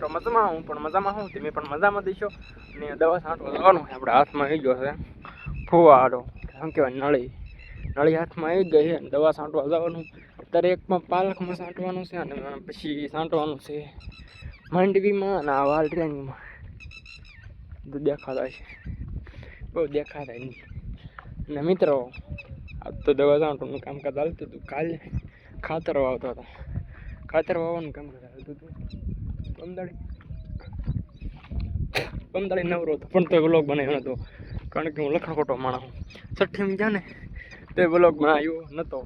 મિત્રો મજામાં હું પણ મજામાં હું તમે પણ મજામાં દઈશો ને દવા છાંટવા જવાનું આપણે હાથમાં આવી ગયો છે ફુવારો શું કહેવાય નળી હાથમાં આવી ગઈ છે દવા છાંટવા જવાનું અત્યારે એકમાં પાલકમાં છાંટવાનું છે અને પછી છાંટવાનું છે માંડવીમાં અને આ વાલટ્રાનીમાં તો દેખાતા છે બહુ દેખાતા નહીં અને મિત્રો આ તો દવા છાંટવાનું કામકાજ ચાલતું હતું કાલે ખાતર વાવતા હતા ખાતર વાવવાનું કામકાજ ચાલતું હતું પમદાળી નવરો હતો પણ તો વ્લોગ બનાવ્યો નહોતો કારણ કે હું લખણખોટો માણસ હું 60 જા ને તે વ્લોગ બનાવ્યો નહોતો.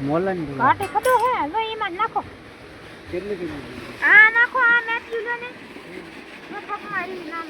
મોલન કાટે ખડો હે લો એમાં નાખો કેટલી આ નાખો આ મેચ્યુ લો ને તો પક મારી નામ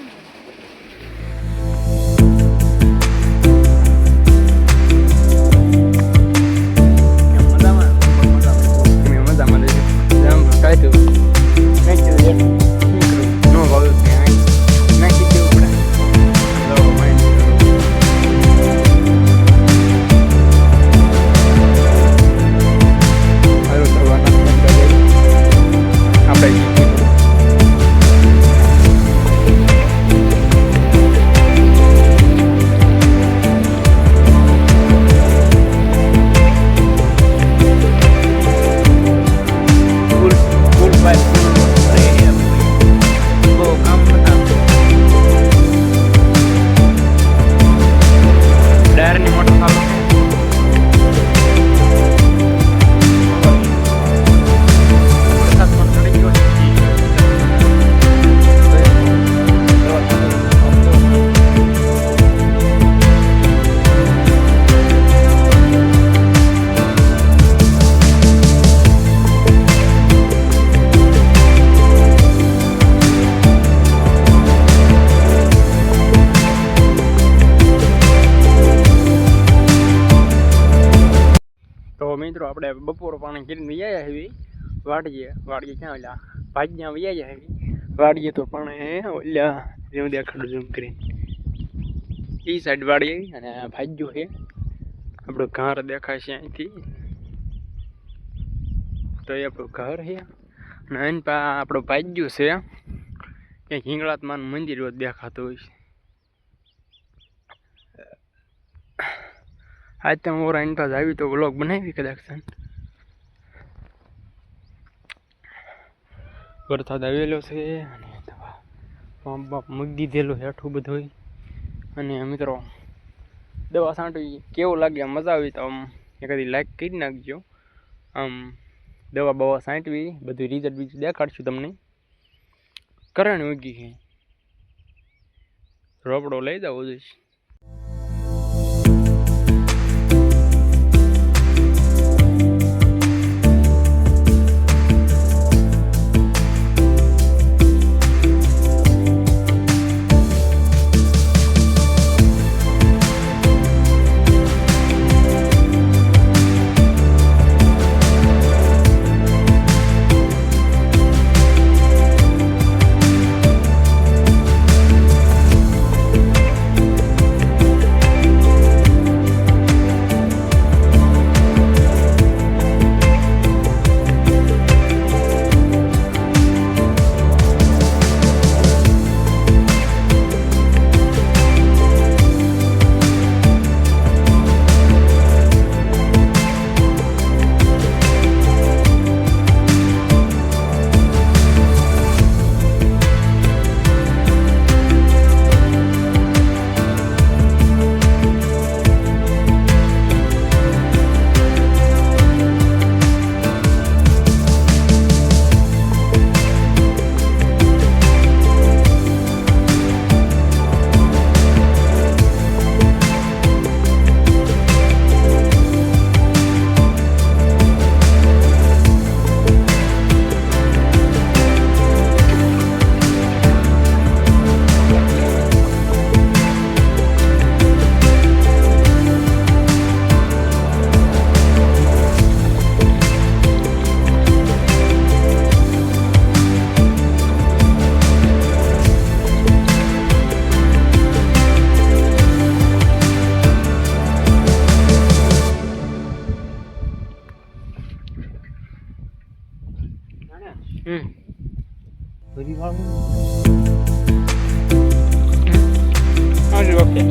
મિત્રો આપણે બપોર પાણી કરીને વ્યાયા હેવી વાડીએ ક્યાં ઓલા ભાજ્યા વ્યાયા હેવી વાડીએ તો પાણી ઓલા જેમ દેખાડું ઝૂમ કરીને એ સાઈડ વાડી અને ભાજ્યું છે આપણું ઘર દેખાય છે અહીંથી તો એ આપણું ઘર છે અને એની પા આપણું ભાજ્યું છે ક્યાંક હિંગળાત્માનું મંદિર દેખાતું હોય છે. આજ તમે ઓરા એની પાસે આવી તો વ્લોગ બનાવી કદાચ વરસાદ આવેલો છે અને પંપ બાપ મૂકી દીધેલું હેઠું બધું અને મિત્રો દવા છાંટવી કેવું લાગે મજા આવી તો આમ એકાદી લાઈક કરી નાખજો. આમ દવા બવા છાંટવી બધું રિઝલ્ટ બીજું દેખાડશું તમને. કરણ ઉગી છે રોપડો લઈ જવો જોઈએ. હાજી ઓકે.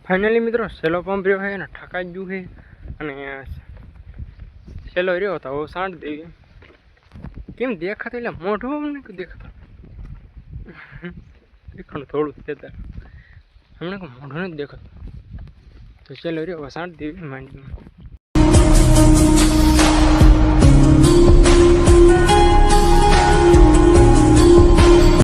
ફાઇનલી મિત્રો સેલો પંપ રહ્યો છે ને ઠકાઈ ગયું છે અને સેલો રહ્યો તો હવે સાંટ દેવી. કેમ દેખાતું એટલે મોઢું અમને દેખાતું દેખાણું થોડું દેતા હમણાં કોઈ મોઢું નથી દેખાતું. તો સેલો રહ્યો હવે સાંટ દેવી માંડી.